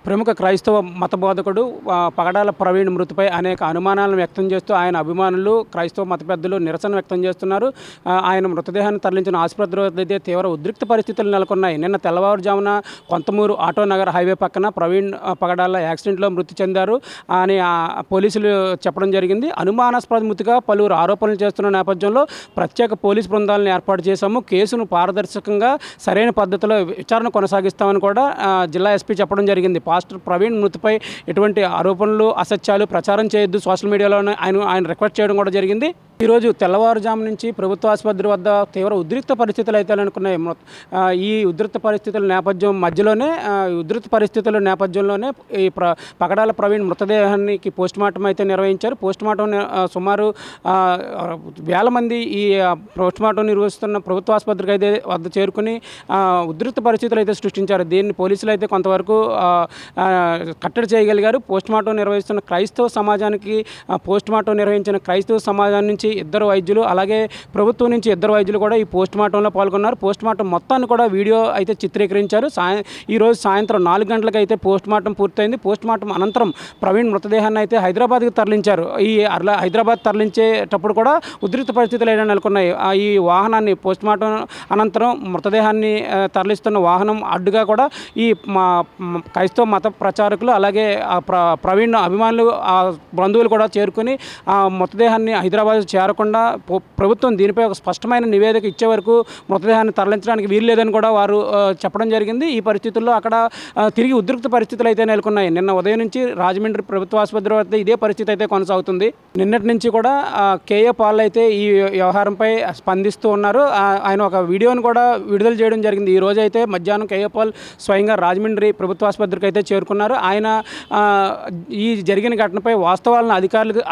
ప్రముఖ క్రైస్తవ మత బోధకుడు పగడాల ప్రవీణ్ మృతిపై అనేక అనుమానాలను వ్యక్తం చేస్తూ ఆయన అభిమానులు క్రైస్తవ మత పెద్దలు నిరసన వ్యక్తం చేస్తున్నారు. ఆయన మృతదేహాన్ని తరలించిన ఆసుపత్రి వద్ద అయితే తీవ్ర ఉద్రిక్త పరిస్థితులు నెలకొన్నాయి. నిన్న తెల్లవారుజామున కొంతమూరు ఆటోనగర్ హైవే పక్కన ప్రవీణ్ పగడాల యాక్సిడెంట్లో మృతి చెందారు అని పోలీసులు చెప్పడం జరిగింది. అనుమానాస్పద మృతిగా పలువురు ఆరోపణలు చేస్తున్న నేపథ్యంలో ప్రత్యేక పోలీసు బృందాలను ఏర్పాటు చేశాము. కేసును పారదర్శకంగా సరైన పద్ధతిలో విచారణ కొనసాగిస్తామని కూడా జిల్లా ఎస్పీ చెప్పడం జరిగింది. పాస్టర్ ప్రవీణ్ మృతిపై ఎటువంటి ఆరోపణలు అసత్యాలు ప్రచారం చేయొద్దు సోషల్ మీడియాలోనే ఆయన రిక్వెస్ట్ చేయడం కూడా జరిగింది. ఈరోజు తెల్లవారుజాము నుంచి ప్రభుత్వ ఆసుపత్రి వద్ద తీవ్ర ఉద్రిక్త పరిస్థితులు అయితే అనుకున్నాయి. ఈ ఉద్రిక్త పరిస్థితుల నేపథ్యంలోనే ఈ పగడాల ప్రవీణ్ మృతదేహానికి పోస్టుమార్టం అయితే నిర్వహించారు. పోస్టుమార్టం సుమారు వేల మంది ఈ పోస్టుమార్టం నిర్వహిస్తున్న ప్రభుత్వ ఆసుపత్రికి అయితే వద్ద చేరుకుని ఉద్రిక్త పరిస్థితులు అయితే సృష్టించారు. దీన్ని పోలీసులు అయితే కొంతవరకు కట్టడి చేయగలిగారు. పోస్టుమార్టం నిర్వహిస్తున్న క్రైస్తవ సమాజానికి పోస్టుమార్టం నిర్వహించిన క్రైస్తవ సమాజం నుంచి ఇద్దరు వైద్యులు అలాగే ప్రభుత్వం నుంచి ఇద్దరు వైద్యులు కూడా ఈ పోస్టుమార్టంలో పాల్గొన్నారు. పోస్టుమార్టం మొత్తాన్ని కూడా వీడియో అయితే చిత్రీకరించారు. ఈరోజు సాయంత్రం 4 గంటలకు అయితే పోస్టుమార్టం పూర్తయింది. పోస్టుమార్టం అనంతరం ప్రవీణ్ మృతదేహాన్ని అయితే హైదరాబాద్కి తరలించారు. హైదరాబాద్ తరలించేటప్పుడు కూడా ఉద్రిక్త పరిస్థితులు ఏదైనా నెలకొన్నాయి. ఈ వాహనాన్ని పోస్టుమార్టం అనంతరం మృతదేహాన్ని తరలిస్తున్న వాహనం అడ్డుగా కూడా ఈ క్రైస్తవ మత ప్రచారకులు అలాగే ప్రవీణ్ అభిమానులు బంధువులు కూడా చేరుకుని మృతదేహాన్ని హైదరాబాద్ చేరకుండా ప్రభుత్వం దీనిపై ఒక స్పష్టమైన నివేదిక ఇచ్చే వరకు మృతదేహాన్ని తరలించడానికి వీలు లేదని కూడా వారు చెప్పడం జరిగింది. ఈ పరిస్థితుల్లో అక్కడ తిరిగి ఉద్రిక్త పరిస్థితులు అయితే నెలకొన్నాయి. నిన్న ఉదయం నుంచి రాజమండ్రి ప్రభుత్వ ఆసుపత్రి వద్ద ఇదే పరిస్థితి అయితే కొనసాగుతుంది. నిన్నటి నుంచి కూడా కేఏ పాల్ అయితే ఈ వ్యవహారంపై స్పందిస్తూ ఉన్నారు. ఆయన ఒక వీడియోను కూడా విడుదల చేయడం జరిగింది. ఈ రోజు అయితే మధ్యాహ్నం కేఏ పాల్ స్వయంగా రాజమండ్రి ప్రభుత్వ ఆసుపత్రికి అయితే చేరుకున్నారు. ఆయన ఈ జరిగిన ఘటనపై వాస్తవాలను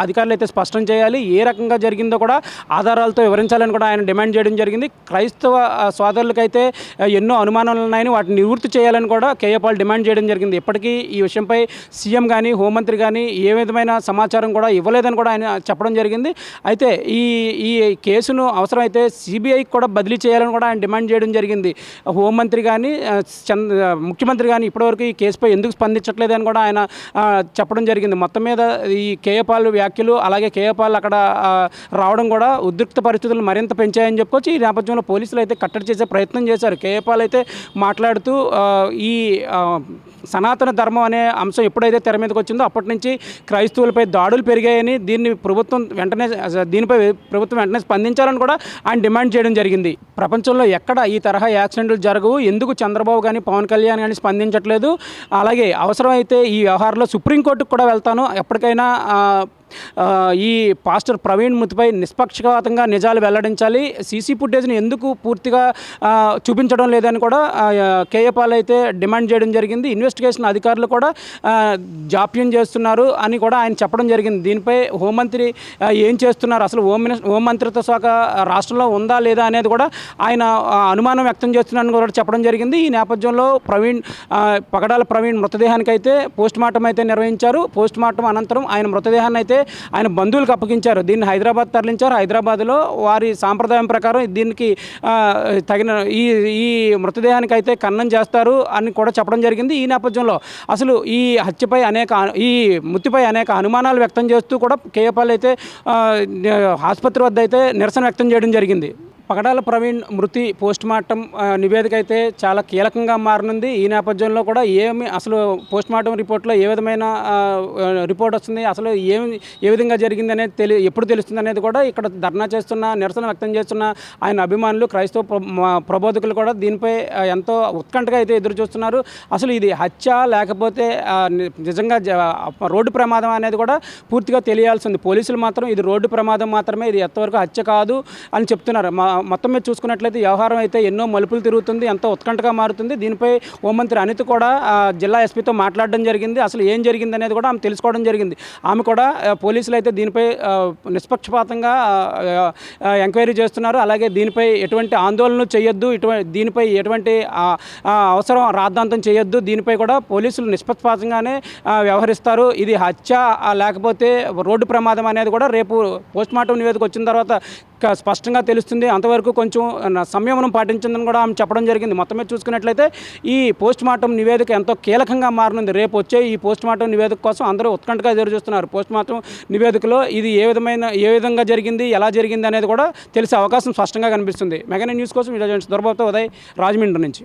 అధికారులు అయితే స్పష్టం చేయాలి, ఏ రకంగా జరిగిందో కూడా ఆధారాలతో వివరించాలని కూడా ఆయన డిమాండ్ చేయడం జరిగింది. క్రైస్తవ సోదరులకైతే ఎన్నో అనుమానాలు ఉన్నాయని వాటిని నివృత్తి చేయాలని కూడా కేఏ పాల్ డిమాండ్ చేయడం జరిగింది. ఇప్పటికీ ఈ విషయంపై సీఎం కానీ హోంమంత్రి కానీ ఏ విధమైన సమాచారం కూడా ఇవ్వలేదని కూడా ఆయన చెప్పడం జరిగింది. అయితే ఈ కేసును అవసరమైతే సిబిఐకి కూడా బదిలీ చేయాలని కూడా ఆయన డిమాండ్ చేయడం జరిగింది. హోంమంత్రి కానీ ముఖ్యమంత్రి కానీ ఇప్పటివరకు ఈ కేసుపై ఎందుకు స్పందించట్లేదని కూడా ఆయన చెప్పడం జరిగింది. మొత్తం మీద ఈ కేఏ పాల్ వ్యాఖ్యలు అలాగే కేఏ పాల్ అక్కడ రావడం కూడా ఉద్రిక్త పరిస్థితులు మరింత పెంచాయని చెప్పుకోవచ్చు. ఈ నేపథ్యంలో పోలీసులు అయితే కట్టడి చేసే ప్రయత్నం చేశారు. కేఏ పాల్ అయితే మాట్లాడుతూ ఈ సనాతన ధర్మం అనే అంశం ఎప్పుడైతే తెర మీదకి వచ్చిందో అప్పటి నుంచి క్రైస్తవులపై దాడులు పెరిగాయని దీనిపై ప్రభుత్వం వెంటనే స్పందించాలని కూడా ఆయన డిమాండ్ చేయడం జరిగింది. ప్రపంచంలో ఎక్కడ ఈ తరహా యాక్సిడెంట్లు జరగవు, ఎందుకు చంద్రబాబు కానీ పవన్ కళ్యాణ్ కానీ స్పందించట్లేదు, అలాగే అవసరమైతే ఈ వ్యవహారంలో సుప్రీంకోర్టుకు కూడా వెళ్తాను, ఎప్పటికైనా ఈ పాస్టర్ ప్రవీణ్ మృతిపై నిష్పక్షపాతంగా నిజాలు వెల్లడించాలి, సీసీ ఫుటేజ్ని ఎందుకు పూర్తిగా చూపించడం లేదని కూడా కేఏ పాల్ అయితే డిమాండ్ చేయడం జరిగింది. ఇన్వెస్టిగేషన్ అధికారులు కూడా జాప్యం చేస్తున్నారు అని కూడా ఆయన చెప్పడం జరిగింది. దీనిపై హోంమంత్రి ఏం చేస్తున్నారు, అసలు హోంమంత్రిత్వ శాఖ రాష్ట్రంలో ఉందా లేదా అనేది కూడా ఆయన అనుమానం వ్యక్తం చేస్తున్నారని కూడా చెప్పడం జరిగింది. ఈ నేపథ్యంలో పగడాల ప్రవీణ్ మృతదేహానికి అయితే పోస్టుమార్టం అయితే నిర్వహించారు. పోస్టుమార్టం అనంతరం ఆయన మృతదేహాన్ని అయితే ఆయన బంధువులకు అప్పగించారు. దీన్ని హైదరాబాద్ తరలించారు. హైదరాబాద్లో వారి సాంప్రదాయం ప్రకారం దీనికి తగిన ఈ మృతదేహానికి అయితే ఖననం చేస్తారు అని కూడా చెప్పడం జరిగింది. ఈ నేపథ్యంలో అసలు ఈ మృతిపై అనేక అనుమానాలు వ్యక్తం చేస్తూ కూడా కేఏ పాల్ అయితే ఆసుపత్రి వద్ద అయితే నిరసన వ్యక్తం చేయడం జరిగింది. పగడాల ప్రవీణ్ మృతి పోస్టుమార్టం నివేదిక అయితే చాలా కీలకంగా మారనుంది. ఈ నేపథ్యంలో కూడా అసలు పోస్టుమార్టం రిపోర్ట్లో ఏ విధమైన రిపోర్ట్ వస్తుంది, అసలు ఏ విధంగా జరిగింది అనేది ఎప్పుడు తెలుస్తుంది అనేది కూడా ఇక్కడ ధర్నా చేస్తున్న నిరసన వ్యక్తం చేస్తున్న ఆయన అభిమానులు క్రైస్తవ ప్రబోధకులు కూడా దీనిపై ఎంతో ఉత్కంఠగా అయితే ఎదురు చూస్తున్నారు. అసలు ఇది హత్య లేకపోతే నిజంగా రోడ్డు ప్రమాదం అనేది కూడా పూర్తిగా తెలియాల్సింది. పోలీసులు మాత్రం ఇది రోడ్డు ప్రమాదం మాత్రమే, ఇది ఎంతవరకు హత్య కాదు అని చెప్తున్నారు. మొత్తం మీద చూసుకున్నట్లయితే వ్యవహారం అయితే ఎన్నో మలుపులు తిరుగుతుంది, ఎంతో ఉత్కంఠగా మారుతుంది. దీనిపై హోంమంత్రి అనిత కూడా జిల్లా ఎస్పీతో మాట్లాడడం జరిగింది. అసలు ఏం జరిగింది అనేది కూడా ఆమె తెలుసుకోవడం జరిగింది. ఆమె కూడా పోలీసులు అయితే దీనిపై నిష్పక్షపాతంగా ఎంక్వైరీ చేస్తున్నారు. అలాగే దీనిపై ఎటువంటి ఆందోళనలు చేయొద్దు, దీనిపై ఎటువంటి అవసరం రాద్ధాంతం చేయొద్దు, దీనిపై కూడా పోలీసులు నిష్పక్షపాతంగానే వ్యవహరిస్తారు. ఇది హత్య లేకపోతే రోడ్డు ప్రమాదం అనేది కూడా రేపు పోస్టుమార్టం నివేదిక వచ్చిన తర్వాత స్పష్టంగా తెలుస్తుంది. అంతవరకు కొంచెం సంయమనం పాటించిందని కూడా ఆమె చెప్పడం జరిగింది. మొత్తం మీద చూసుకున్నట్లయితే ఈ పోస్ట్ మార్టం నివేదిక ఎంతో కీలకంగా మారనుంది. రేపు వచ్చే ఈ పోస్ట్ మార్టం నివేదిక కోసం అందరూ ఉత్కంఠగా ఎదురుచూస్తున్నారు. పోస్ట్ మార్టం నివేదికలో ఇది ఏ విధంగా జరిగింది, ఎలా జరిగింది అనేది కూడా తెలిసే అవకాశం స్పష్టంగా కనిపిస్తుంది. మెగా న్యూస్ కోసం దొరబాబుతో ఉదయ్, రాజమండ్రి నుంచి.